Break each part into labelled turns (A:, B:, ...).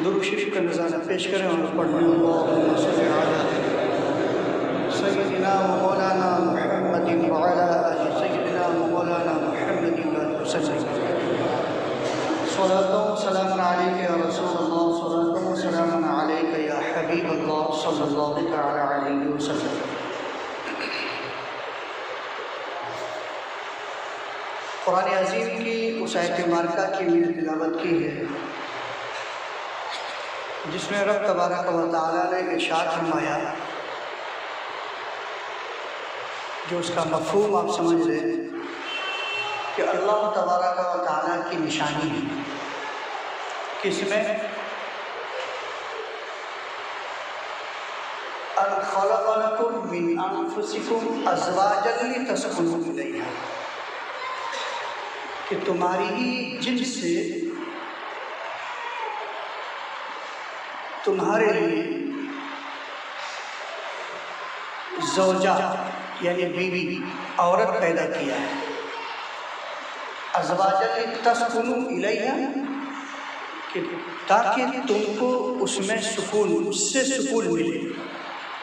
A: दुरूद शरीफ का नज़ारा पेश करें और पढ़ें। अल्लाहुम्मा सल्लि अला सय्यिदिना व मौलाना मुहम्मदिन व अला आलि सय्यिदिना व मौलाना मुहम्मदिन वसल्लम। सलातो व सलामुन अलैका या रसूलल्लाह, सलातो व सलामुन अलैका या हबीबल्लाह सल्लल्लाहु तआला अलैहि वसल्लम। कुरान अज़ीम की उस आयत मुबारका की मैंने तिलावत की है जिसमें रब तबारक व तआला ने इरशाद फरमाया, जो उसका मफ़हूम आप समझ लें कि अल्लाह तबारक व तआला की निशानी है किसमें, अन खलक़ लकुम मिन अनफुसिकुम अज़वाजन लितस्कुनू इलैहा, कि तुम्हारी ही जिन्स से तुम्हारे लिए ज़ौजा यानी बीवी औरत पैदा किया है। अज़वाजन तस्कुनू इलैहा, कि ताकि तुमको उसमें सुकून, उससे सुकून मिले।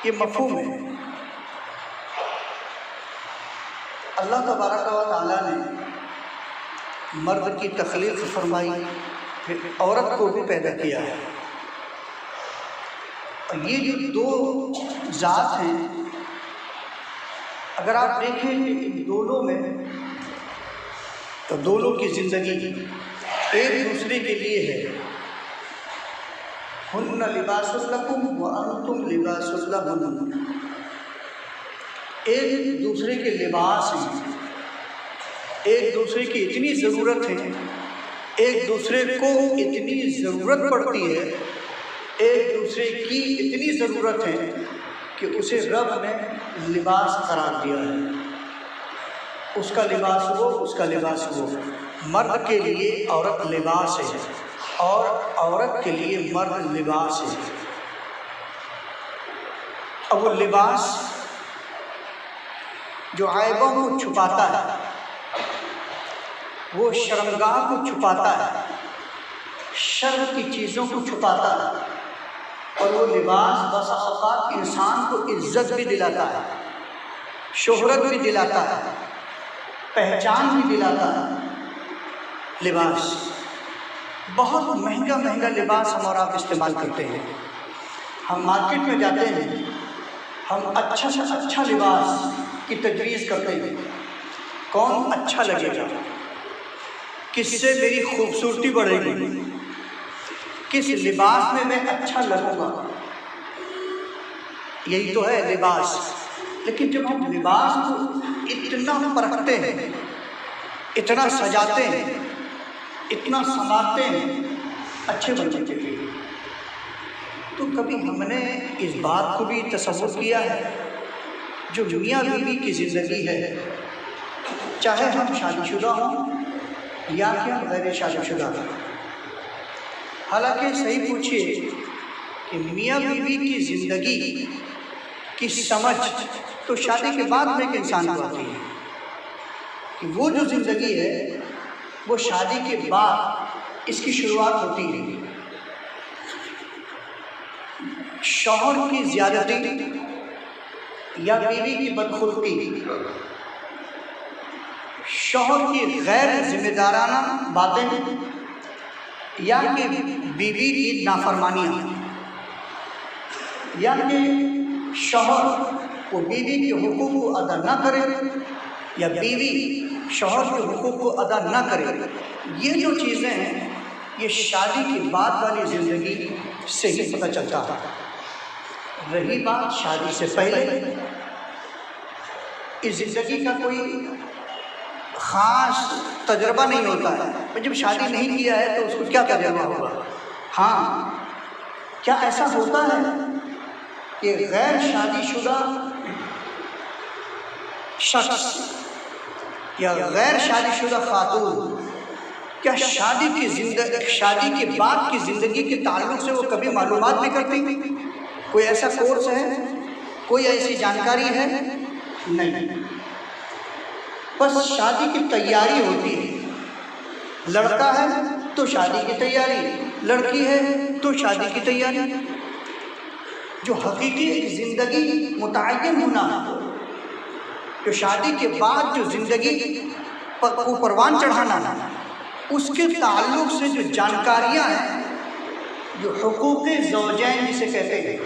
A: ये मफ़हूम है। अल्लाह तबारक व तआला ने मर्द की तख्लीक़ फरमाई, फिर औरत को भी पैदा किया है। और ये जो दो ज़ात हैं, अगर आप देखें इन दोनों में, तो दोनों की ज़िंदगी एक दूसरे के लिए है। हुन्ना लिबासुल लकुम व अंतुम लिबासुल लहुन्ना, एक दूसरे के लिबास हैं, एक दूसरे की इतनी ज़रूरत है, एक दूसरे को इतनी ज़रूरत पड़ती है, एक दूसरे की इतनी ज़रूरत है कि उसे रब ने लिबास करार दिया है। उसका लिबास वो, उसका लिबास वो। मर्द के लिए औरत लिबास है और औरत के लिए मर्द लिबास है। अब वो लिबास जो ऐबों को छुपाता है, वो शर्मगाह को छुपाता है, शर्म की चीज़ों को छुपाता है, और वो लिबास बस औक़ात इंसान को इज़्ज़त भी दिलाता है, शोहरत भी दिलाता है, पहचान भी दिलाता है। लिबास बहुत महंगा महंगा लिबास हम और आप इस्तेमाल करते हैं। हम मार्केट में जाते हैं, हम अच्छा से अच्छा लिबास की तजवीज़ करते हैं। कौन अच्छा लगेगा, किससे मेरी खूबसूरती बढ़ेगी, किस लिबास में मैं अच्छा लगूंगा, यही तो है लिबास। लेकिन जब हम लिबास को इतना परखते हैं, इतना सजाते हैं, इतना संवारते हैं अच्छे बनने के लिए, तो कभी हमने इस बात को भी तसव्वुर किया है, जो मियाँ बीवी की ज़िंदगी है, चाहे हम शादीशुदा हों या क्या गैर शादीशुदा। हालांकि सही पूछिए कि मियाँ बीवी की ज़िंदगी की समझ तो शादी के बाद में एक इंसान को आती है, कि वो जो ज़िंदगी है वो शादी के बाद इसकी शुरुआत होती है। शौहर की ज़्यादती या बीवी की बदखुल्की, शौहर की गैर जिम्मेदाराना बातें, या कि बीवी की नाफरमानियाँ, या कि शौहर को बीवी के हुकूक को अदा न करे या बीवी शौहर के हुकूक को अदा न करे, ये जो चीज़ें हैं ये शादी के बाद वाली ज़िंदगी से ही पता चलता है। रही बात शादी से पहले, इस ज़िंदगी का कोई ख़ास तजर्बा नहीं होता है। जब शादी नहीं किया है तो उसको क्या तजर्बा होगा। हाँ, क्या ऐसा होता है कि गैर शादीशुदा शख्स या गैर शादीशुदा खातून क्या शादी के बाद की ज़िंदगी के ताल्लुक़ से वो कभी मालूमात नहीं करती? कोई ऐसा कोर्स है, कोई ऐसी जानकारी है? नहीं। बस शादी की तैयारी होती है। लड़का है तो शादी की तैयारी, लड़की है तो शादी की तैयारी। जो हकीकी ज़िंदगी मुतय्यन होना, जो शादी के बाद जो ज़िंदगी को परवान चढ़ाना, उसके ताल्लुक़ से जो जानकारियाँ हैं, जो हुकूक़ ज़ौजैन जिसे कहते हैं,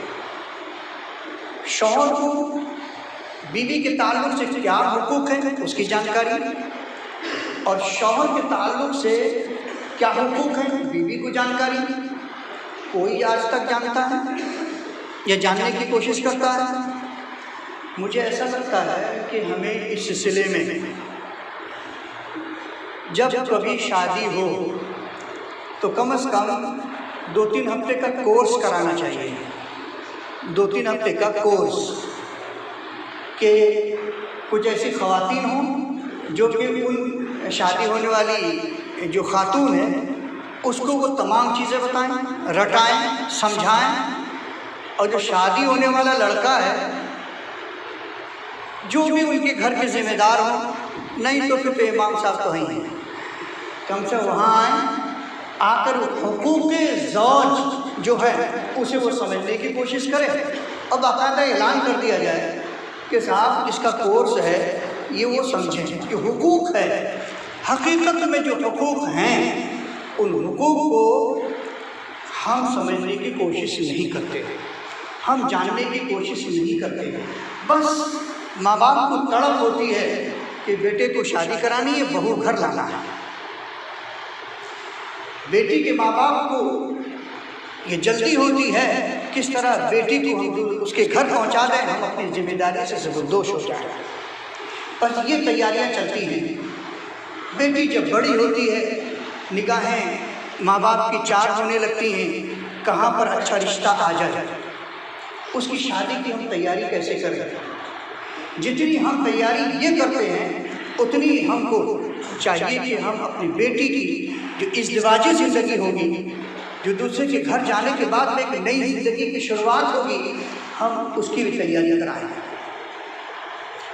A: शौहर को बीवी के ताल्लुक़ से क्या हुकूक़ है उसकी जानकारी, और शौहर के ताल्लुक़ से क्या हुकूक़ है बीवी को जानकारी। कोई आज तक जानता है या जानने की कोशिश करता है? मुझे ऐसा लगता है कि हमें इस सिलसिले में जब कभी शादी हो तो कम से कम 2-3 हफ्ते का कोर्स कराना चाहिए। 2-3 हफ्ते का कोर्स के कुछ ऐसी ख़वातीन हों जो कि उन शादी होने वाली जो खातून है उसको वो तमाम चीज़ें बताएं, रटाएं, समझाएं, और जो शादी होने वाला लड़का है जो भी उनके घर के ज़िम्मेदार हों, नहीं तो फिर इमाम साहब तो ही हैं, कम से वहाँ आएँ, आकर हुकूक़ ज़ौज जो है उसे वो समझने की कोशिश करें, और बाकायदा ऐलान कर दिया जाए कि साहब इसका कोर्स है, ये वो समझें कि हुकूक़ है। हकीकत में जो हुकूक़ हैं उन हुकूक़ को हम समझने की कोशिश नहीं करते, हम जानने की कोशिश नहीं करते। बस माँ बाप को तड़प होती है कि बेटे को शादी करानी है, बहू घर लाना है। बेटी के माँ बाप को ये जल्दी होती है किस तरह बेटी को हम उसके घर पहुंचा दें, हम अपनी जिम्मेदारी से ज़बरदोश हो जाए। बस ये तैयारियां चलती हैं। बेटी जब बड़ी होती है, निगाहें माँ बाप की चार होने लगती हैं, कहाँ पर अच्छा रिश्ता आ जाए, उसकी शादी की हम तैयारी कैसे करें। जितनी हम तैयारी ये करते हैं उतनी हमको चाहिए कि हम अपनी बेटी की जो इज़्दिवाजी ज़िंदगी होगी, जो दूसरे के घर जाने के बाद में एक नई ज़िंदगी की शुरुआत होगी, हम उसकी भी तैयारी कराएं।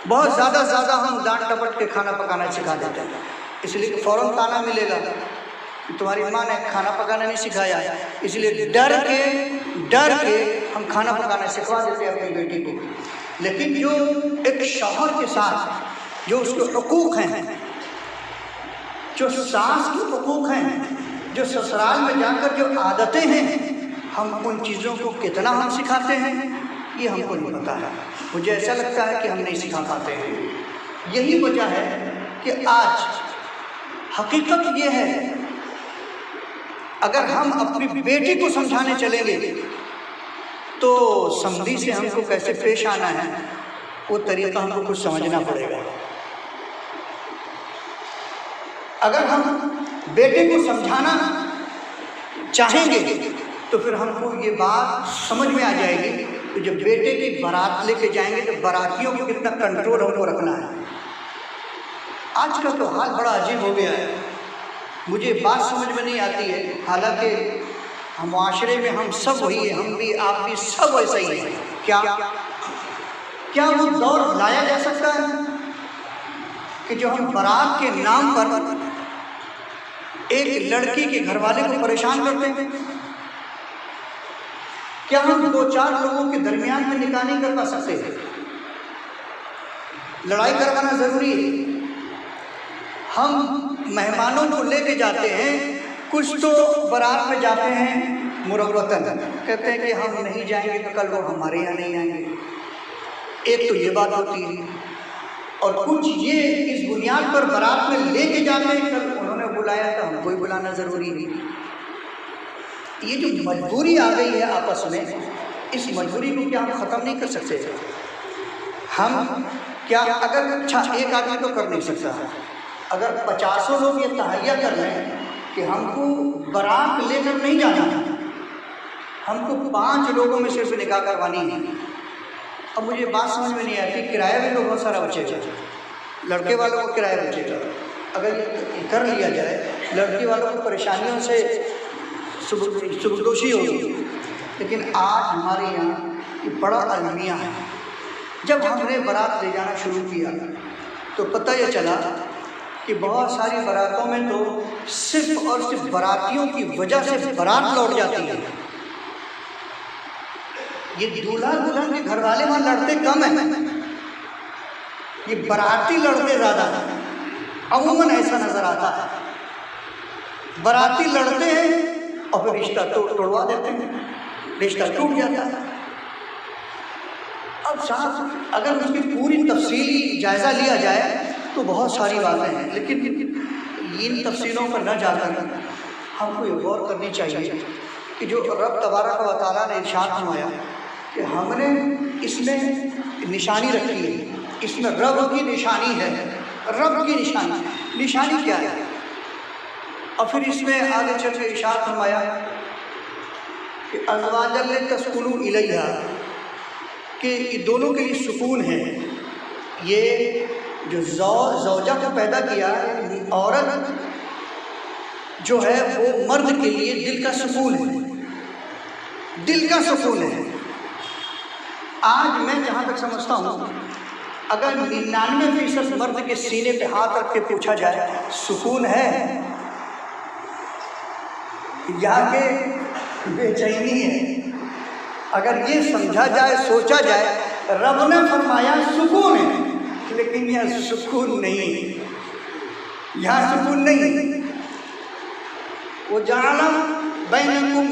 A: बहुत ज़्यादा से ज़्यादा हम डांट टपट के खाना पकाना सिखा देते हैं, इसलिए फ़ौरन ताना मिलेगा तुम्हारी माँ ने खाना पकाना नहीं सिखाया, इसलिए डर के हम खाना पकाना सिखवा देते हैं अपनी बेटी को। लेकिन जो एक शौहर के साथ जो उसके हुकूक़ हैं, जो सास के हुकूक़ हैं, जो ससुराल में जाकर जो आदतें हैं, हम उन चीज़ों को कितना हम सिखाते हैं ये हमको नहीं पता है। मुझे ऐसा लगता है कि हम नहीं सिखा पाते हैं। यही वजह है कि आज हकीकत ये है, अगर हम अपनी बेटी को समझाने चलेंगे तो समझी से हमको कैसे पेश आना है वो तरीका हमको कुछ समझना पड़ेगा। अगर हम बेटे को समझाना चाहेंगे तो फिर हमको ये बात समझ में आ जाएगी कि जब बेटे की बारात लेके जाएंगे तो बारातियों को कितना कंट्रोल हमको रखना है। आज का तो हाल बड़ा अजीब हो गया है, मुझे बात समझ में नहीं आती है। हालांकि हम माशरे में हम सब वही है, हम भी आप भी सब वैसा ही है। क्या वो दौर लाया जा सकता है कि जो हम बारात के नाम पर एक लड़की के घर वाले को परेशान करते हैं? क्या हम 2-4 लोगों के दरमियान में निकाह नहीं करवा सकते? लड़ाई करवाना ज़रूरी है। हम मेहमानों को लेके जाते हैं, कुछ तो बारात में जाते हैं मुरव्वतन, कहते हैं कि हम नहीं जाएंगे तो कल वो हमारे यहाँ नहीं आएंगे। एक तो ये बात होती है, और कुछ ये इस बुनियाद पर बारात में लेके जाते हैं कल उन्होंने बुलाया तो हमको ही बुलाना ज़रूरी नहीं। ये जो मजबूरी आ गई है आपस में, इस मजबूरी को क्या हम ख़त्म नहीं कर सकते? हम क्या अगर अच्छा एक आदमी तो कर नहीं सकता, अगर 50 लोग ये तहैया कर लें कि हमको बारात लेकर नहीं जाना, हमको 5 लोगों में सिर्फ निकाह करवानी है। अब मुझे बात समझ में नहीं आती, किराया भी तो बहुत सारा बचेगा, लड़के वालों को किराया बचेगा। अगर ये कर लिया जाए, लड़की वालों को परेशानियों से सुबदोशी होगी। लेकिन आज हमारे यहाँ ये बड़ा अलमिया है। जब हमने बारात ले जाना शुरू किया तो पता ये चला कि बहुत सारी बारातों में तो सिर्फ और सिर्फ बारातियों की वजह से बारात लौट जाती है। ये दूल्हा दुल्हन के घर वाले वहाँ लड़ते कम हैं, ये बाराती लड़ते ज़्यादा हैं। अमूमन ऐसा नज़र आता है, बाराती लड़ते हैं और फिर रिश्ता तोड़वा देते हैं, रिश्ता टूट जाता है। अब साहब अगर उसकी पूरी तफसीली जायज़ा लिया जाए तो बहुत सारी बातें हैं, लेकिन इन तफसीलों पर न जाकर हमको ये गौर करनी चाहिए कि जो रब तबारक व तआला ने इरशाद फरमाया कि हमने इसमें निशानी रखी है, इसमें रब की निशानी है। रब की निशानी क्या है? और फिर इसमें आगे चल के इरशाद फरमाया कि अज़वाजल तस्कुनु इलैहा, कि दोनों के लिए सुकून है। ये जो ज़ौजा को पैदा किया, औरत जो है वो मर्द के लिए दिल का सुकून है, दिल का सुकून है। आज मैं जहाँ तक समझता हूँ, अगर 99% मर्द के सीने पे हाथ रख के पूछा जाए सुकून है या के बेचैनी है, अगर ये समझा जाए, सोचा जाए, रब ने फरमाया सुकून है, लेकिन यह सुकून नहीं, यहाँ सुकून नहीं। वो जाना बैनकुम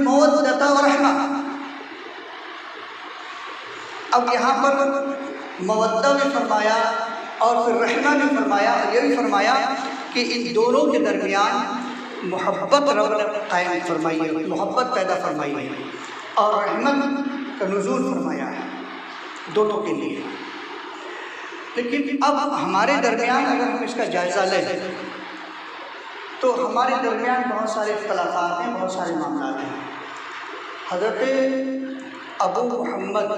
A: मवद्दता व रहमा। अब यहाँ पर मवद्दा भी फरमाया और फिर रहमा भी फरमाया, और ये भी फरमाया कि इन दोनों के दरमियान मोहब्बत रब ने कायम फरमाई है, मोहब्बत पैदा फरमाई है, और रहमत का नुज़ूल फरमाया है दोनों के लिए। लेकिन अब हमारे दरमियान अगर हम इसका जायज़ा लें तो हमारे दरमियान बहुत सारे इख्तिलाफ़ात हैं, बहुत सारे मामला हैं। हज़रत अबू मोहम्मद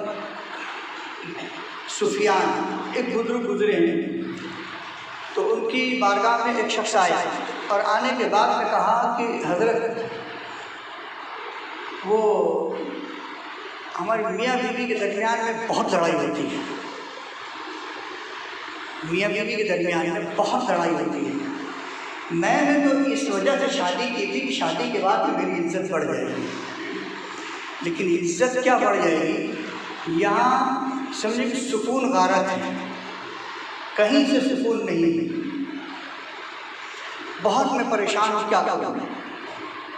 A: सुफियान एक बुजुर्ग गुजरे हैं, तो उनकी बारगाह में एक शख्स आया और आने के बाद में कहा कि हज़रत, वो हमारी मियाँ बीवी के दरमियान में बहुत लड़ाई होती है, मियाँ बीवी के दरमियान में बहुत लड़ाई होती है। मैंने तो इस वजह से शादी की थी कि शादी के बाद में मेरी इज्जत बढ़ जाएगी, लेकिन इज्जत क्या बढ़ जाएगी, यहाँ समझे कि सुकून गारत है, कहीं से सुकून नहीं है। बहुत मैं परेशान हूँ, क्या करूँ,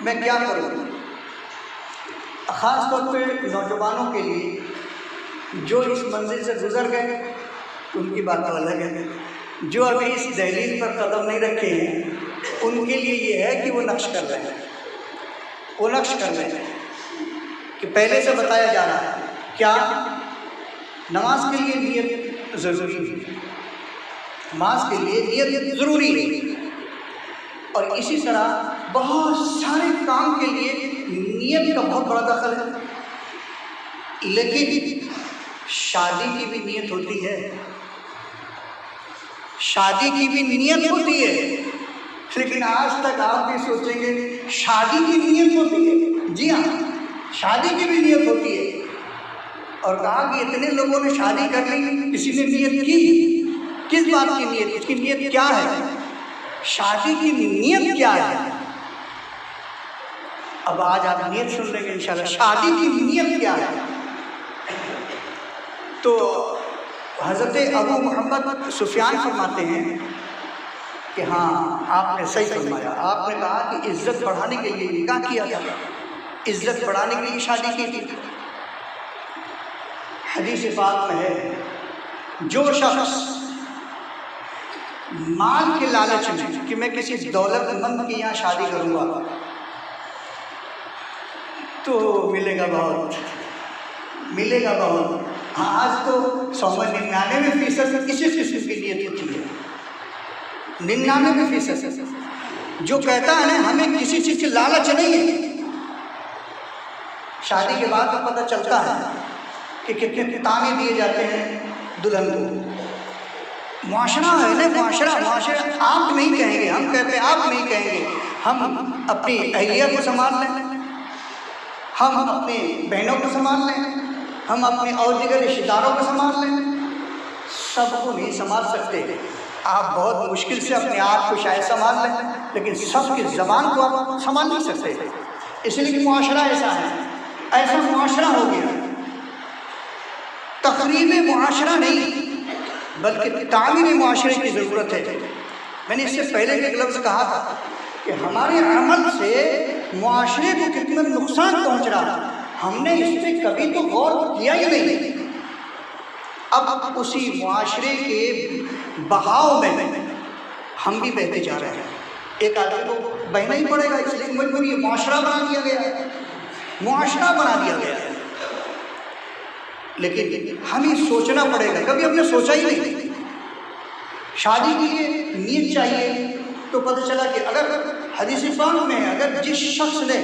A: मैं क्या करूँ। ख़ास तौर पे नौजवानों के लिए जो इस मंजिल से गुज़र गए उनकी बात तो अलग है, जो अभी इस दहलीज पर कदम नहीं रखे हैं उनके लिए ये है कि वो नक्श कर रहे हैं, वो नक्श कर रहे हैं कि पहले से बताया जा रहा है क्या, नमाज के लिए नियत ज़रूरी है, नमाज के लिए नियत ज़रूरी है, और इसी तरह बहुत सारे काम के लिए नियत का बहुत बड़ा दखल है। लेकिन शादी की भी नियत होती है, शादी की भी नियत होती है, लेकिन आज तक आप भी सोचेंगे शादी की नियत होती है। जी हाँ, शादी की भी नियत होती है, और कहा कि इतने लोगों ने शादी कर ली, किसी ने नियत की, किस बात की नियत, इसकी नियत क्या है, शादी की नियत क्या है। अब आज आप नियत सुन लेंगे इंशाल्लाह, शादी की नियत क्या है। तो हज़रत अबू मोहम्मद सुफियान फरमाते हैं कि हाँ, आपने सही फरमाया, आपने कहा कि इज़्ज़त बढ़ाने के लिए निकाह किया था, इज़्ज़त बढ़ाने के लिए शादी की थी। हदीस पाक में है, जो शख्स माल के लालच में कि मैं किसी दौलतमंद की यहाँ शादी करूँगा तो मिलेगा बहुत, मिलेगा बहुत। हाँ, आज तो 99% इसी किस्म की नियत होती है, 99% जो कहता है ना हमें किसी चीज़ की लालच नहीं है, शादी के बाद तो पता चलता है कि कितने ताने दिए जाते हैं दुल्हन को। मुआशरा है ना, मुआशरा आप नहीं कहेंगे, हम कहते हैं आप नहीं कहेंगे, हम अपनी अहलिया को संभाल लें, हम अपनी बहनों को संभाल लें, हम अपने और दीगर रिश्तेदारों को संभाल लें, सबको नहीं संभाल सकते। आप बहुत मुश्किल से अपने आप को शायद संभाल लें, लेकिन सबकी ज़बान को आप संभाल नहीं सकते, इसलिए कि मुआशरा ऐसा है, ऐसा मुआशरा हो गया। तकरीब मुआशरा नहीं बल्कि तामीर मुआशरे की ज़रूरत है। मैंने इससे पहले भी एक लफ्ज़ कहा था कि हमारे अमल से मुआशरे को कितना नुकसान पहुँच रहा है, हमने इस पर कभी तो गौर किया ही नहीं। अब उसी मुआशरे के बहाव में हम भी बहते जा रहे हैं। एक आदमी को बहना ही पड़ेगा, इसलिए मजबूरी मुआशरा बना दिया गया है, मुआशरा बना दिया गया है। लेकिन हमें सोचना पड़ेगा, कभी हमने सोचा ही नहीं। शादी के लिए नीयत चाहिए तो पता चला कि अगर हदीस पाक में अगर जिस शख्स ने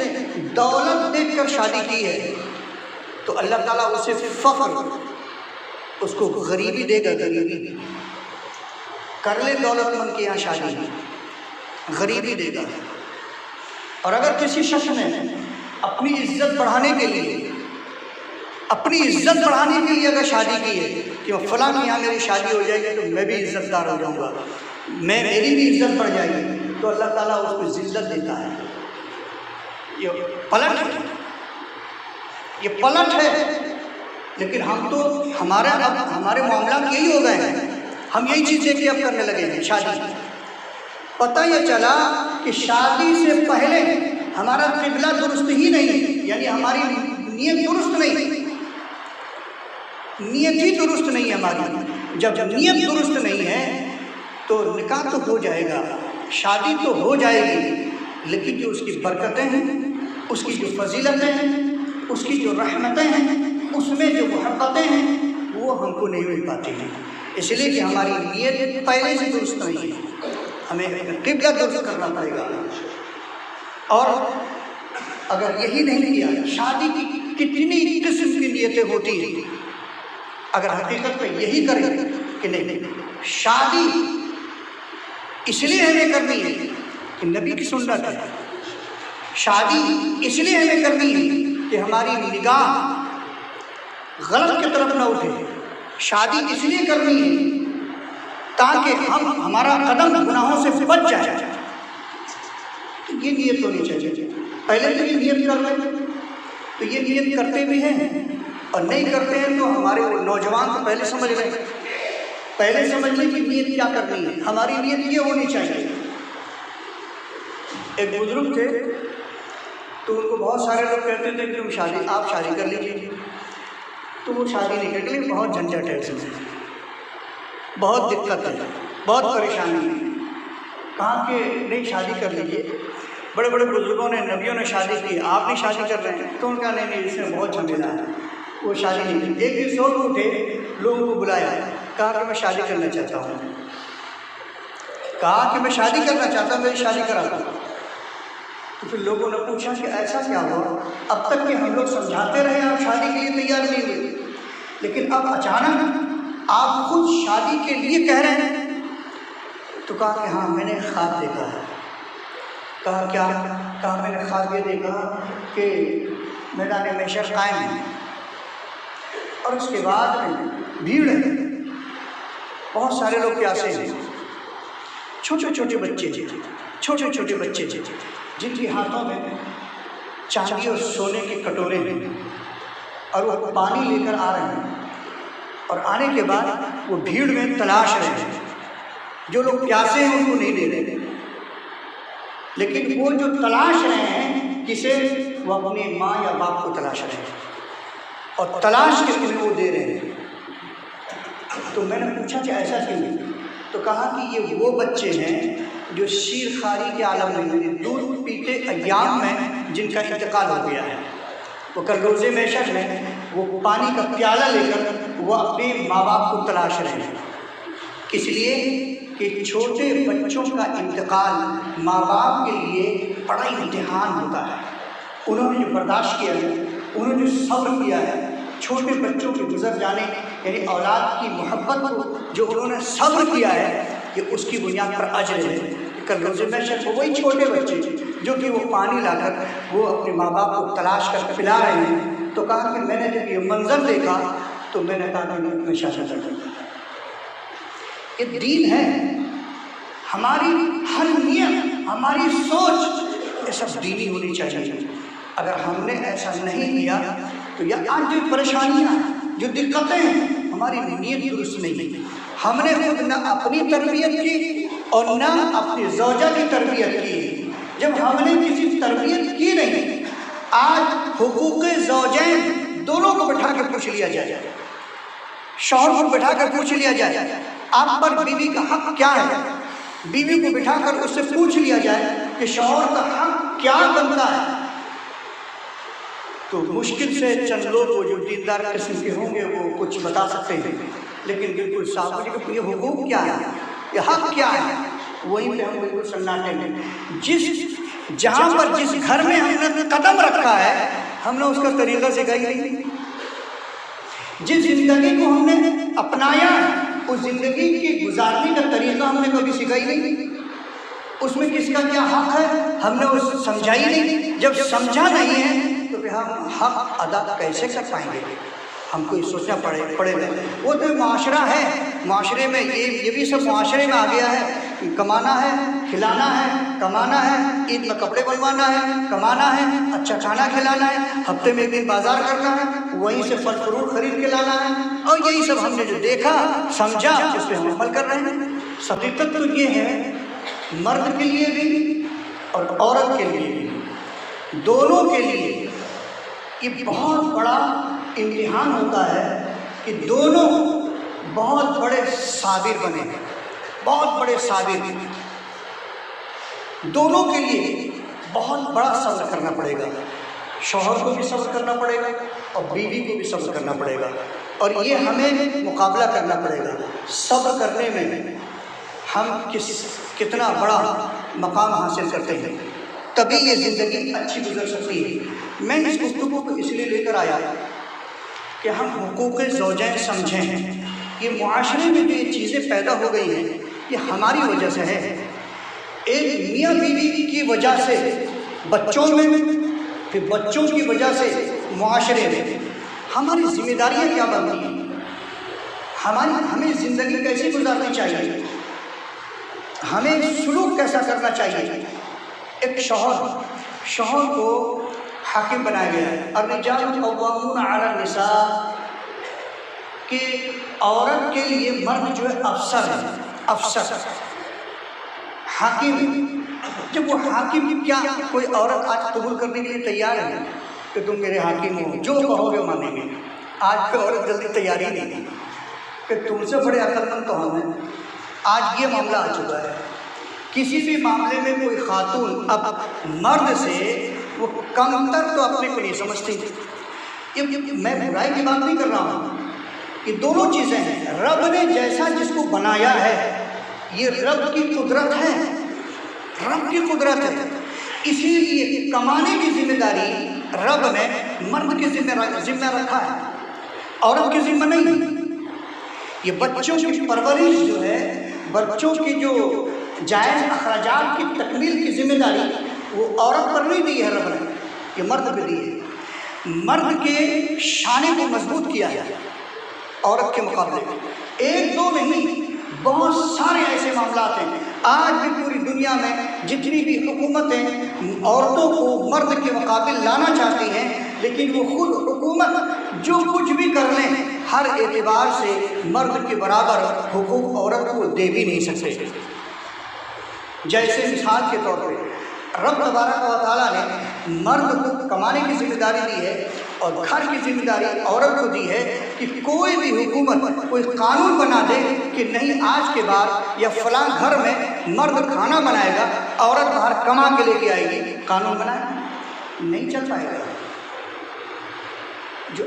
A: दौलत देखकर शादी की है तो अल्लाह ताला उसे फ़ख्र, उसको गरीबी देगा। गरीबी कर ले दौलतमंद के यहाँ शादी, गरीबी देगा। और अगर किसी शख्स ने अपनी इज्जत बढ़ाने के लिए अगर शादी की है कि फलां के यहाँ मेरी शादी हो जाएगी तो मैं भी इज्जतदार हो जाऊँगा, मेरी भी इज्जत बढ़ जाएगी, तो अल्लाह ताला उसको जिल्लत देता है। ये पलट है। लेकिन हम तो हमारे मामला यही हो गए हैं, हम यही चीज़ें कि अब करने लगे हैं। शादी, पता यह चला कि शादी से पहले हमारा किबला दुरुस्त ही नहीं, यानी हमारी नीयत दुरुस्त नहीं, नीयत ही दुरुस्त नहीं है हमारी। जब नीयत दुरुस्त नहीं है तो निकाह तो हो जाएगा, शादी तो हो जाएगी, लेकिन जो उसकी बरकतें हैं, उसकी जो फजीलतें हैं, उसकी जो रहमतें हैं, उसमें जो मोहब्बतें हैं, वो हमको नहीं मिल पाती हैं। इसलिए कि हमारी नीयत पहले से दुरुस्त नहीं है, हमें किबला दुरुस्त करना पड़ेगा। और अगर यही नहीं किया, शादी की कितनी किस्म की नीयतें होती हैं, अगर हकीकत में यही करें कि नहीं शादी इसलिए हमें करनी है कि नबी की सुन्नत है, शादी इसलिए हमें करनी है कि हमारी निगाह गलत की तरफ न उठे, शादी इसलिए करनी है ताकि हमारा कदम गुनाहों से बच जाए, तो ये नीयत होनी चाहिए। पहले तो ये नीयत कर लें, तो ये नीयत करते भी हैं, और नहीं करते हैं तो हमारे वो नौजवान तो पहले समझ लें, पहले समझ लें कि नीयत क्या करनी है। हमारी नीयत ये होनी चाहिए। एक बुजुर्ग थे तो उनको बहुत सारे लोग कहते थे कि आप शादी कर लीजिए, तो वो शादी नहीं करते, बहुत झंझट है इसमें, बहुत दिक्कत है, बहुत परेशानी है। कहाँ के नहीं शादी कर लीजिए, बड़े बड़े बुजुर्गों ने, नबियों ने शादी की, आप नहीं शादी कर रहे हैं, तो उनका नहीं इसमें बहुत झमेला है, वो शादी नहीं की। एक दिन सो उठे, लोगों को बुलाया, कहा कि मैं शादी करना चाहता हूँ, कहा कि मैं शादी करना चाहता हूँ, मेरी शादी करा दो। तो फिर लोगों ने पूछा कि ऐसा क्या हुआ, अब तक कि हम लोग समझाते रहे, आप शादी के लिए तैयार नहीं हुए, लेकिन अब अचानक आप खुद शादी के लिए कह रहे हैं। तो कहा कि हाँ मैंने ख्वाब देखा है। कहा क्या? कहा मैंने ख्वाब ये देखा कि मैदान महशर कायम है और उसके बाद भीड़ है, बहुत सारे लोग प्यासे हैं, छोटे छोटे बच्चे जिनके हाथों में चांदी और सोने के कटोरे हैं और वो पानी लेकर आ रहे हैं, और आने के बाद वो भीड़ में तलाश रहे हैं। जो लोग प्यासे हैं उनको नहीं दे रहे, लेकिन वो जो तलाश रहे हैं किसे, वो अपने माँ या बाप को तलाश रहे हैं, और तलाश के उन्हें वो दे रहे हैं। तो मैंने पूछा कि ऐसा क्यों? तो कहा कि ये वो बच्चे हैं जो शीर खारी के आलम में, दूध पीते अय्याम में जिनका इंतकाल हो गया है। वो कल रोज़े महशर में वो पानी का प्याला लेकर वो अपने माँ बाप को तलाश रहे हैं, इसलिए कि छोटे बच्चों का इंतकाल माँ बाप के लिए बड़ा इम्तिहान होता है। उन्होंने जो बर्दाश्त किया है, उन्होंने जो सब्र किया है, छोटे बच्चों के गुजर जाने यानी औलाद की मोहब्बत को जो उन्होंने सब्र किया है, ये उसकी बुनियाद पर अजर है। कल रोज़े महशर को वही छोटे बच्चे जो कि वो पानी लाकर वो अपने माँ बाप को तलाश कर पिला रहे हैं। तो कहा कि मैंने जब ये मंजर देखा तो मैंने कहा कि मैं शादी कर दूँगा, ये दीन है। हमारी हर नियत, हमारी सोच, ये सब दीनी होनी चाहिए। अगर हमने ऐसा नहीं किया तो यह आज जो परेशानियाँ, जो दिक्कतें हैं, हमारी नीयत दुरुस्त नहीं। हमने खुद न अपनी तरबियत की और न अपनी ज़ौजा की तरबियत की। जब हमने किसी तरबियत की नहीं, आज हुकूक़े ज़ौजैन दोनों को बैठा कर पूछ लिया जाए, शौहर को बैठा कर पूछ लिया जाए आप पर बीवी का हक क्या है। बीवी को बिठा कर उससे पूछ लिया जाए कि शौहर का हक क्या बनता है, तो मुश्किल से चंद लोग वो जो दीनदार किस्म के होंगे वो कुछ बता सकते हैं, लेकिन बिल्कुल साफ ये हुकूक क्या है, ये हक क्या है, वहीं पे हम बिल्कुल सन्नाटे में। जिस जहाँ पर जिस घर में हमने कदम रखा है, हमने उसका तरीका सिखाई नहीं। जिस जिंदगी को हमने अपनाया है, उस जिंदगी की गुजारने का तरीका हमने कभी सिखाई नहीं। उसमें किसका क्या हक है हमने उस समझाई नहीं। जब समझा नहीं है तो फिर हम हक अदा कैसे कर पाएंगे, हमको ये सोचना पड़ेगा। वो तो माशरा है, माशरे में ये भी सब माशरे में आ गया है। कमाना है, खिलाना है, कमाना है, ईद में कपड़े बनवाना है, कमाना है, अच्छा खाना खिलाना है, हफ्ते में एक दिन बाजार करना है, वहीं से फल फ्रूट खरीद के लाना है, और यही सब हमने जो देखा समझा उस पर हम अमल कर रहे हैं। हकीकत तो ये है मर्द के लिए भी और औरत के लिए भी, दोनों के लिए ये बहुत बड़ा इम्तिहान होता है कि दोनों बहुत बड़े साबिर बने, बहुत बड़े साबिर। दोनों के लिए बहुत बड़ा सब्र करना पड़ेगा। शौहर को भी सब्र करना पड़ेगा और बीवी को भी सब्र करना पड़ेगा, और ये हमें मुकाबला करना पड़ेगा। सब्र करने में हम कितना बड़ा मकाम हासिल करते हैं, तभी ये ज़िंदगी अच्छी गुजर सकती है। मैं इस गुफ्तगू को इसलिए लेकर आया कि हम हुकूक़े ज़ौजैन समझें। ये मुआशरे में जो ये चीज़ें पैदा हो गई हैं, ये हमारी वजह से है। एक मियाँ बीवी की वजह से बच्चों में, फिर बच्चों की वजह से मुआशरे में। हमारी जिम्मेदारियाँ क्या बनती हैं, हमें ज़िंदगी कैसे गुजारनी चाहिए, हमें सुलूक कैसा करना चाहिए। एक शौहर को हाकिम बनाया गया है। अर्रिजालु क़व्वामून अला निसा, कि औरत के लिए मर्द जो है अफसर है, अफसर हाकिम। जब वो हाकिम, क्या कोई औरत आज कबूल करने के लिए तैयार है कि तुम मेरे हाकिम हो, जो कहोगे मानेंगे। आज की औरत जल्दी तैयारी नहीं है कि तुमसे बड़े अक्लमंद तो हम हैं। आज ये मामला आ चुका है, किसी भी मामले में कोई खातून अब मर्द से वो कमतर तो अपने को नहीं समझती। ये मैं बुराई की बात नहीं कर रहा हूँ, ये दोनों चीज़ें हैं। रब ने जैसा जिसको बनाया है, ये रब की कुदरत है, रब की कुदरत है। इसीलिए कमाने की जिम्मेदारी रब ने मर्द के जिम्मे रखा है, औरत के जिम्मे नहीं। ये बच्चों की परवरिश जो है, बच्चों की जो जायज़ अखराजात की तकमील की जिम्मेदारी वो औरत पर नहीं दी है रब ने, ये मर्द पे दी है। मर्द के शाने को मजबूत किया है औरत के मुकाबले। एक दो नहीं, बहुत सारे ऐसे मामला हैं। आज भी पूरी दुनिया में जितनी भी हुकूमतें औरतों को मर्द के मुकाबले लाना चाहती हैं, लेकिन वो खुद हुकूमत जो कुछ भी कर लें, हर एतबार से मर्द के बराबर हुकूक औरत को दे भी नहीं सकते। जैसे मिसाल के तौर पे रब तबारक व तआला ने मर्द को कमाने की जिम्मेदारी दी है और घर की जिम्मेदारी औरत को दी है कि कोई भी हुकूमत कोई कानून बना दे कि नहीं, आज के बाद या फलां घर में मर्द खाना बनाएगा, औरत बाहर कमा के लेके आएगी। कानून बनाए नहीं चल पाएगा। जो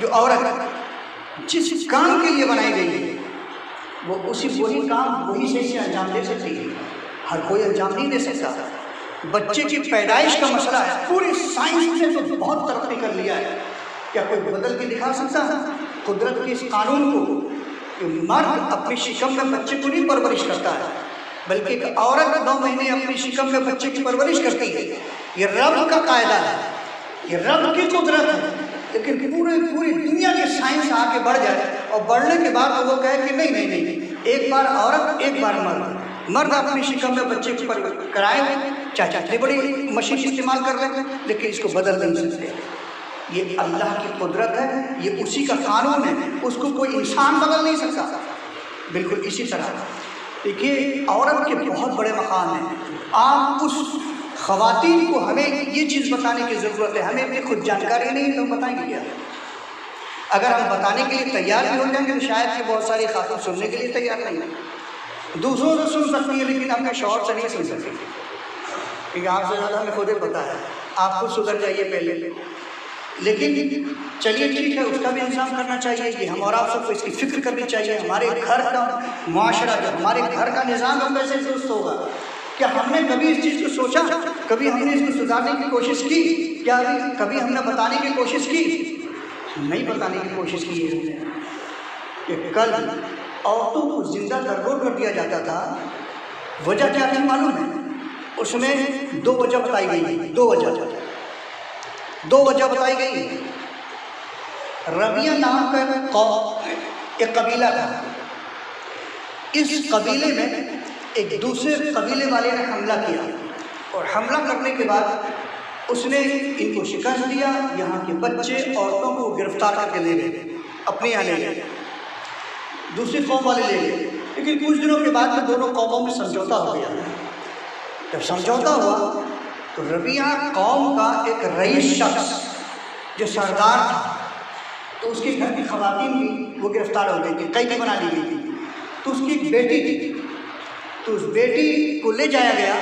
A: औरत जिस काम के लिए बनाई गई है, वो वही काम वही से अंजाम दे सकती है। हर कोई अंजाम नहीं दे सकता। बच्चे की पैदाइश का मसला है, पूरी साइंस ने तो बहुत तरक्की कर लिया है। क्या कोई बदल के दिखा सकता है कुदरत के इस कानून को? मर्द अपनी शिकम में बच्चे को नहीं परवरिश करता है, बल्कि एक औरत 9 महीने अपनी शिकम में बच्चे की परवरिश करती है। ये रब का कायदा है। ये रब की कुदरत है। लेकिन पूरी दुनिया की साइंस आके बढ़ जाए और बढ़ने के बाद वो कहे कि नहीं नहीं नहीं, एक बार औरत एक बार मर्द अपनी शिकम में बच्चे को कराए, चाहे जितनी बड़ी मशीन इस्तेमाल कर लें, लेकिन इसको बदल नहीं सकते। ये अल्लाह की कुदरत है, ये उसी का कानून है, उसको कोई इंसान बदल नहीं सकता। बिल्कुल इसी तरह देखिए औरत के बहुत बड़े मकाम हैं। आप उस ख़वातीन को हमें ये चीज़ बताने की ज़रूरत है, हमें अपनी खुद जानकारी नहीं तो हम बताएंगे क्या? अगर हम बताने के लिए तैयार भी हो जाएंगे तो शायद कि बहुत सारी खातून सुनने के लिए तैयार नहीं है। दूसरों से सुन सकती है लेकिन अपने शौहर से नहीं सुन सकती, क्योंकि आपसे ज़्यादा हमें खुद ही पता है। आप खुद सुधर जाइए पहले। लेकिन चलिए ठीक है, उसका भी इंतजाम करना चाहिए कि हम और आप सबको इसकी फ़िक्र करनी चाहिए। हमारे घर का मुआशरा, जो हमारे घर का निज़ाम है कैसे दुरुस्त होगा? क्या हमने कभी इस चीज़ को सोचा? कभी हमने इसको सुधारने की कोशिश की? क्या कभी हमने बताने की कोशिश की? नहीं बताने की कोशिश की है हमने। कि कल औरतों को जिंदा दरगोर कर दिया जाता था, वजह क्या थी मालूम है? उसमें दो वजह बताई गई, दो वजह बताई गई। रबिया नाम का एक कबीला था। इस कबीले में एक दूसरे कबीले वाले ने हमला किया और हमला करने के बाद उसने इनको शिकस्त दिया। यहाँ के बच्चे औरतों को गिरफ्तार करके ले गए, अपने यहाँ ले गए, दूसरी कौम वाले ले गए। लेकिन कुछ दिनों के बाद में दोनों कौमों में समझौता हो गया। जब समझौता हुआ तो रबिया कौम का एक रईस शख्स जो सरदार था, तो उसके घर की खवातीन भी वो गिरफ्तार हो गई थी, कैदी बना ली गई थी। तो उसकी एक बेटी थी, तो उस बेटी को ले जाया गया,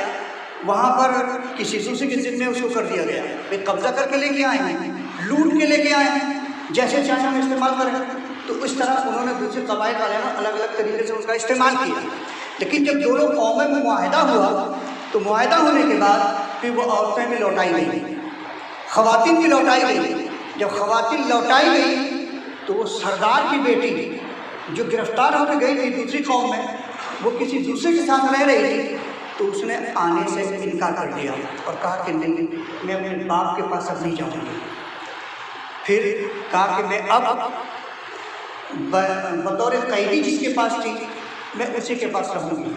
A: वहाँ पर किसी दूसरे के जिम्मे उसको कर दिया गया। वे कब्जा करके लेके आए हैं, लूट के लेके आए हैं, जैसे चाहे हम इस्तेमाल करें। तो इस तरह उन्होंने दूसरे कबाइल वाले में अलग अलग तरीके से उसका इस्तेमाल किया। लेकिन जब दोनों कौमों में मुआहदा हुआ तो मुआहदा होने के बाद फिर वो औरतें भी लौटाई गई, ख़वातीन भी लौटाई गई। जब ख़वातीन लौटाई गई तो वो सरदार की बेटी जो गिरफ्तार होकर गई थी दूसरी कौम में, वो किसी दूसरे के साथ रह रही थी, तो उसने आने से इनकार कर दिया और कहा कि नहीं, मैं अपने बाप के पास अब नहीं जाऊँगी। फिर कहा कि मैं अब बतौर कैदी जिसके पास थी मैं उसी के पास रहूँगी।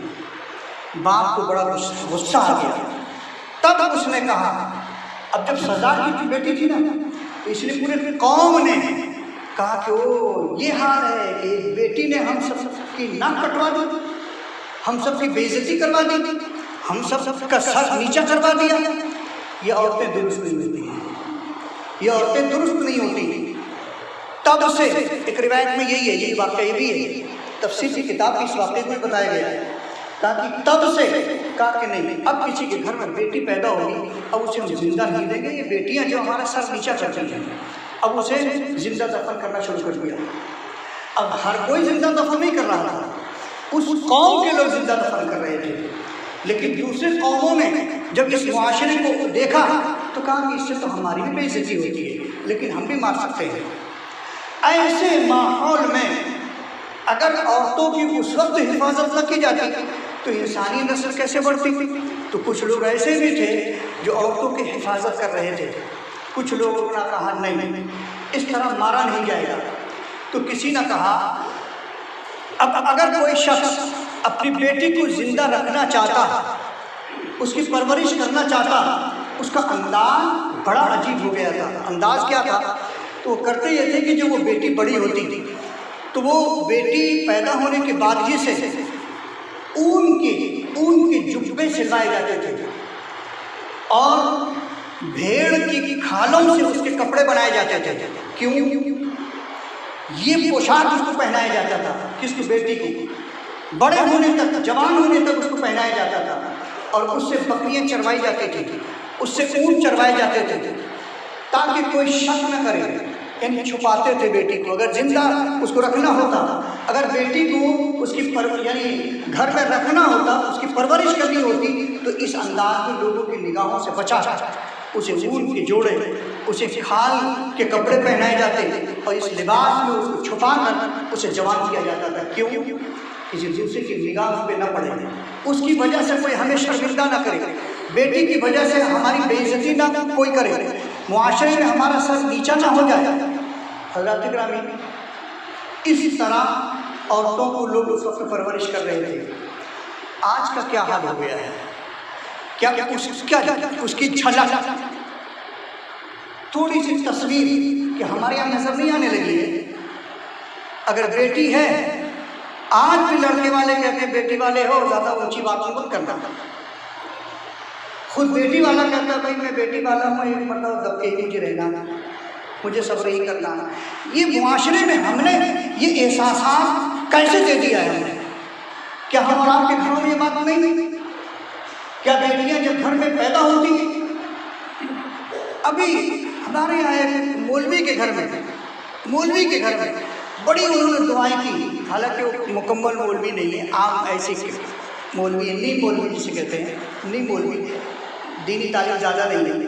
A: बाप को बड़ा गुस्सा आ गया। तब उसने कहा, अब जब सरदार की बेटी थी ना, तो इसलिए पूरे कौम ने कहा कि ओ ये हाल है कि बेटी ने हम सबकी नाक कटवा दी, हम सबकी बेइज्जती करवा दी, हम सबका सर नीचा करवा दिया। ये औरतें दुरुस्त नहीं होती हैं, ये औरतें दुरुस्त नहीं होती। तब से एक रिवायत में यही है, यही वाक़या भी है, तफसीर की किताब में इस वाक़े में बताया गया है। ताकि तब से कहा कि नहीं, अब किसी के घर में बेटी पैदा होगी अब उसे हम जिंदा नहीं देंगे। ये बेटियां जो हमारा सर नीचा करती हैं, अब उसे जिंदा दफन करना शुरू कर दिया। अब हर कोई जिंदा दफन नहीं कर रहा था, उस कौम के लोग जिंदा दफन कर रहे थे। लेकिन दूसरे कौमों ने जब इस मुआशरे को देखा तो कहा कि इससे तो हमारी भी बेइज्जती होती है, लेकिन हम भी मार सकते हैं। ऐसे माहौल में अगर औरतों की उस वक्त हिफाजत न की जाती तो इंसानी नस्ल कैसे बढ़ती? तो कुछ लोग ऐसे भी थे जो औरतों की हिफाजत कर रहे थे। कुछ लोगों ने कहा नहीं, इस तरह मारा नहीं जाएगा। तो किसी ने कहा अब अगर कोई शख्स अपनी बेटी को जिंदा रखना चाहता, उसकी परवरिश करना चाहता, उसका अंदाज बड़ा अजीब हो गया था। अंदाज क्या था? तो करते ये थे कि जब वो बेटी बड़ी होती थी तो वो बेटी पैदा होने के बाद ही से ऊन के जुब्बे सिलाए जाते थे और भेड़ की खालों से उसके कपड़े बनाए जाते थे। क्यों? ये पोशाक उसको पहनाया जाता था, किसकी? बेटी को। बड़े होने तक, जवान होने तक उसको पहनाया जाता था और उससे बकरियां चरवाई जाती थी, उससे ऊँट चरवाए जाते थे ताकि कोई शक न करे। यानी छुपाते थे बेटी को। अगर जिंदा उसको रखना होता, अगर बेटी को उसकी यानी घर में रखना होता, उसकी परवरिश करनी होती, तो इस अंदाज में लोगों की निगाहों से बचा उसे ऊन के जोड़े, उसे खाल के कपड़े पहनाए जाते और इस लिबास में उसको छुपा कर उसे जवान किया जाता था। क्यों? किसी दूसरे की निगाह पे न पड़े, उसकी वजह से कोई हमें शर्मिंदा न करे, बेटी की वजह से हमारी बेइज्जती ना कोई करे। मुआशरे में हमारा सर नीचा ना हो जाए। हज़रात ग्रामी, इस तरह औरतों को लोग उस वक्त परवरिश कर रहे थे। आज का क्या हाल हो गया है? क्या उसकी झलक, थोड़ी सी तस्वीर कि हमारे यहाँ नजर नहीं आने लगी है। अगर बेटी है, आज भी लड़के वाले कहते हैं बेटी वाले हो, ज़्यादा ऊंची बात मत करना। खुद बेटी वाला कहता है भाई मैं बेटी वाला हूँ, एक मतलब दबके ही मुझे रहना, मुझे सब्र ही करना। ये मुआशरे में हमने ये एहसास कैसे दे दिया है हमने? क्या हम और आपके घरों में ये बात नहीं? क्या बेटियां जब घर में पैदा होती हैं, अभी हमारे यहाँ एक मौलवी के घर में बड़ी उन्होंने दुआएं की। हालांकि वो मुकम्मल मौलवी नहीं है, आप ऐसे मौलवी, नी मौलवी जिसे कहते हैं, नी मौलवी, दीनी तालीम ज़्यादा नहीं है।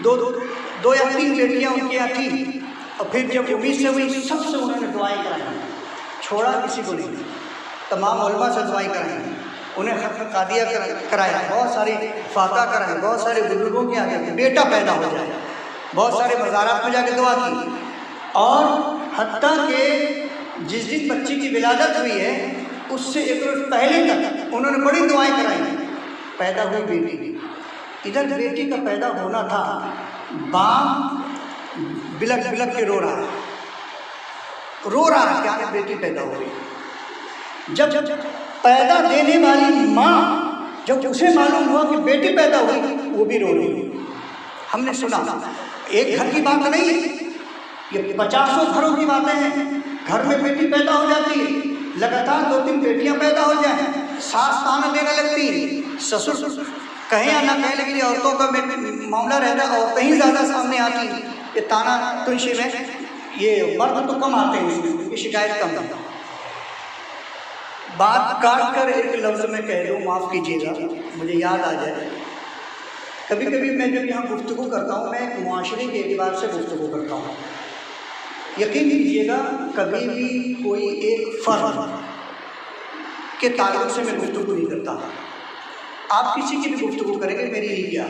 A: दो या तीन बेटियां उनके यहाँ थी, और फिर जब उम्मीद से हुई सबसे उन्होंने दुआएं कराई, छोड़ा किसी को नहीं, तमाम उलमा से दुआएं कराई, उन्हें खत्म कादिया कराया, बहुत सारी फाता कराई, बहुत सारे बुजुर्गों के आगे बेटा पैदा हो जाए, बहुत सारे मज़ारात में जाके दुआ की। और हत्ता के जिस दिन बच्ची की विलादत हुई है उससे एक रोज़ पहले तक उन्होंने बड़ी दुआएं कराई। पैदा हुई बेटी, इधर बेटी का पैदा होना था, बाप बिलक बिलक के रो रहा है क्या बेटी पैदा हो गई। जब पैदा देने वाली माँ, जब उसे मालूम हुआ कि बेटी पैदा हुई, वो भी रो रही। हमने सुना, एक घर की बात नहीं है, ये 50 घरों की बातें हैं। घर में बेटी पैदा हो जाती है, लगातार 2-3 बेटियां पैदा हो जाए, सास ताना देने लगती है, ससुर कहें या ना कहें, लेकिन औरतों का मामला रहता है, औरतें ही ज़्यादा सामने आती हैं। ये ताना तुनशी में, ये मर्द तो कम आते हैं, ये शिकायत कम है। बात काट कर एक लफ्ज़ में कह दूँ, माफ़ कीजिएगा, मुझे याद आ जाए। कभी कभी मैं जब यहाँ गुफ्तगू करता हूँ, मैं एक मुआशरे के एतबार से गुफ्तगू करता हूँ। यकीन कीजिएगा, कभी भी कोई एक फ़र्द के ताल्लुक़ से मैं गुफ्तगू नहीं करता। आप किसी की भी गुफ्तगू करेंगे, मेरी ही क्या,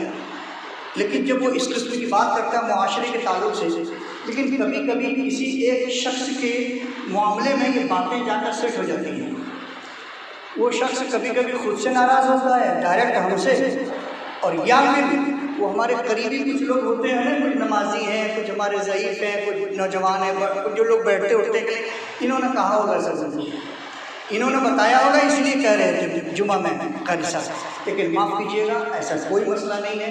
A: लेकिन जब वो इस किस्म की बात करता है मुआशरे के ताल्लुक़ से, लेकिन कभी कभी किसी एक शख्स के मामले में ये बातें जाकर सेट हो जाती हैं। वो शख्स कभी कभी खुद से नाराज़ होता है, डायरेक्ट हमसे, और या फिर वो हमारे करीबी कुछ लोग होते हैं ना, कुछ नमाजी हैं, कुछ हमारे ज़ईफ़ हैं, कुछ नौजवान हैं, कुछ जो लोग बैठते उठते हैं, इन्होंने कहा होगा सर, इन्होंने बताया होगा, इसलिए कह रहे थे जुमा में कारी साहब। लेकिन माफ़ कीजिएगा, ऐसा कोई मसला नहीं है।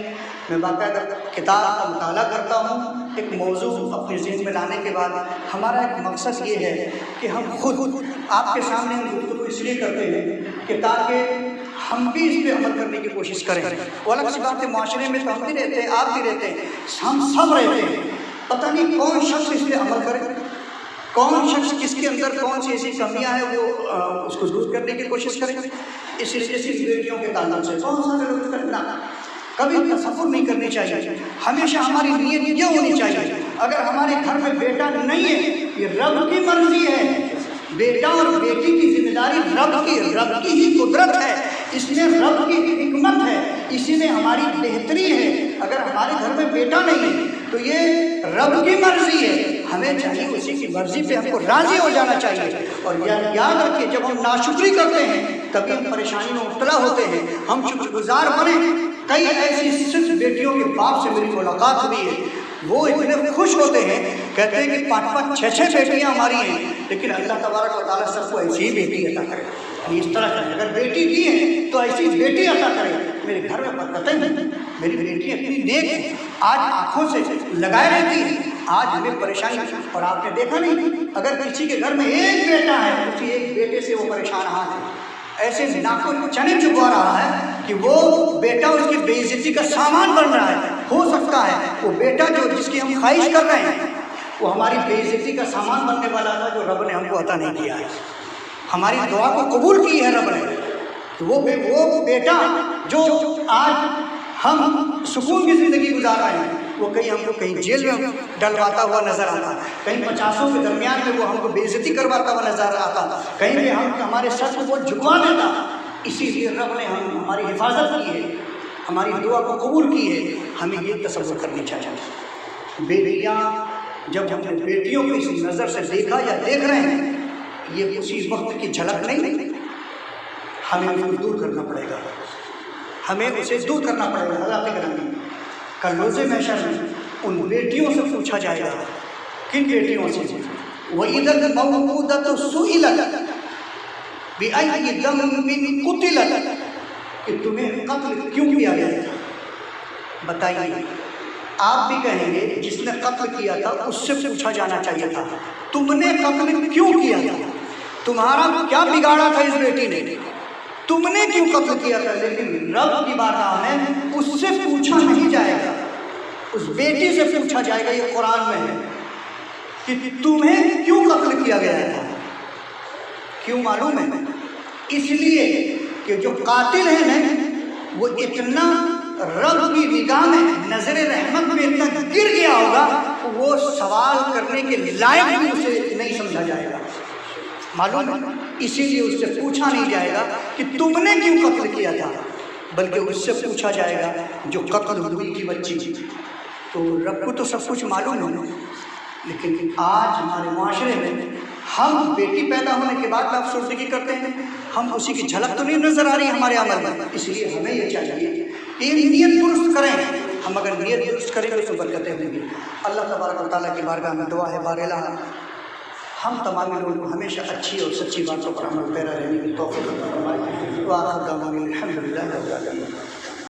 A: मैं बाकायदा किताब का मुताला करता हूँ। एक मौजू अपने ज़हन में लाने के बाद हमारा एक मकसद ये है कि हम खुद आपके सामने हम गुफ्तगू इसलिए करते हैं कि ताकि हम भी इस पर अमल करने की कोशिश करें। वो अलग सी बात है, माशरे में तो हम भी रहते हैं, आप भी रहते हैं, हम सब रहते हैं। पता नहीं कौन शख्स इस पर अमल करे, कौन शख्स किसके अंदर कौन सी ऐसी कमियां हैं वो उसको दूर करने की कोशिश करें। इसलिए सिर्फ बेटियों के ताल्लुक से बहुत सारे लोग करना, कभी तसव्वुर नहीं करनी चाहिए। हमेशा हमारी नीयत ये होनी चाहिए, अगर हमारे घर में बेटा नहीं है, ये रब की मर्जी है। बेटा और बेटी की जिम्मेदारी रब की ही कुदरत है, इसमें रब की हिकमत है, इसी में हमारी बेहतरी है। अगर हमारे घर में बेटा नहीं है तो ये रब की मर्जी है, हमें चाहिए उसी की मर्जी पे हमको राज़ी हो जाना चाहिए। और याद रखिए, जब हम नाशुक्री करते हैं तभी हम परेशानी में मुब्तला होते हैं। हम शुक्रगुजार बने। कई ऐसी सिर्फ बेटियों के बाप से मेरी मुलाकात हुई है, वो इतने खुश होते हैं, कहते हैं कि 5-5, 6-6 बेटियाँ हमारी हैं, लेकिन अल्लाह तबारक व तआला सबको ऐसी ही बेटी अता करे। इस तरह करें, अगर बेटी दी है तो ऐसी बेटी अता करे। मेरे घर में बरकतें हैं, मेरी बेटी इतनी नेक है, आज आँखों से लगाए रहती है, आज हमें परेशानी। और आपने देखा नहीं, अगर किसी के घर में एक बेटा है, उसी एक बेटे से वो परेशान है, ऐसे नाखून चने चुभा रहा है कि वो बेटा उसकी बेइज्जती का सामान बन रहा है। हो सकता है वो बेटा जो जिसकी हम ख्वाहिश कर रहे हैं वो हमारी बेइज्जती का सामान बनने वाला था, जो रब ने हमको अता नहीं किया है। हमारी दुआ को कबूल की है रब ने, तो वो बेटा जो आज हम सुकून की ज़िंदगी गुजार रहे हैं, वो कहीं हमको कहीं जेल में डलवाता हुआ नजर आता, कहीं 50 के दरमियान में वो हमको बेइज्जती करवाता हुआ नजर आता, कहीं भी हम हमारे सर को वो झुकवा देता। इसीलिए रब ने हमारी हिफाजत की है। हमारी दुआ को कबूल की है, हमें ये तसव्वुर करनी चाहिए। बेटियाँ, जब हमने बेटियों को इस नज़र से देखा या देख रहे हैं, ये उसी वक्त की झलक नहीं, हमें उसे दूर करना पड़ेगा, हमें उसे दूर करना पड़ेगा। अल्लाह के करम कल रोज़े महशर में उन बेटियों से पूछा जाएगा। किन बेटियों से? वइदल मौऊदतु सुइलत बिअय्यि ज़ंबिन कुतिलत, कि तुम्हें कत्ल क्यों किया गया था? बताइए। आप भी कहेंगे जिसने कत्ल किया था उससे पूछा जाना चाहिए था, तुमने कत्ल क्यों किया था? तुम्हारा क्या बिगाड़ा था इस बेटी ने? तुमने क्यों कत्ल किया था? लेकिन रब की बारगाह में उससे पूछा नहीं जाएगा, उस बेटी से पूछा जाएगा। ये कुरान में है कि तुम्हें क्यों कत्ल किया गया था। क्यों मालूम है? इसलिए कि जो कातिल है ना, वो इतना रब की निगाह में, नजर रहमत में इतना गिर गया होगा, वो सवाल करने के लायक भी उसे नहीं समझा जाएगा। मालूम है? इसीलिए उससे पूछा नहीं जाएगा कि तुमने क्यों कत्ल किया था, बल्कि उससे पूछा जाएगा जो कत्ल हुई थी बच्ची। तो रब को तो सब कुछ मालूम है, लेकिन आज हमारे माशरे में हम बेटी पैदा होने के बाद अफसोसगी करते हैं, हम उसी की झलक तो नहीं नजर आ रही हमारे अमल में। इसलिए हमें ये चाहिए कि नीयत दुरुस्त करें। हम अगर नीयत दुरुस्त करेंगे तो बरकतें होंगी। अल्लाह तबारक व तआला की बारगाह में दुआ है, बारेला हम तमाम लोग हमेशा अच्छी और सच्ची बातों पर अमल पैरा रहने की तौफीक फरमाए।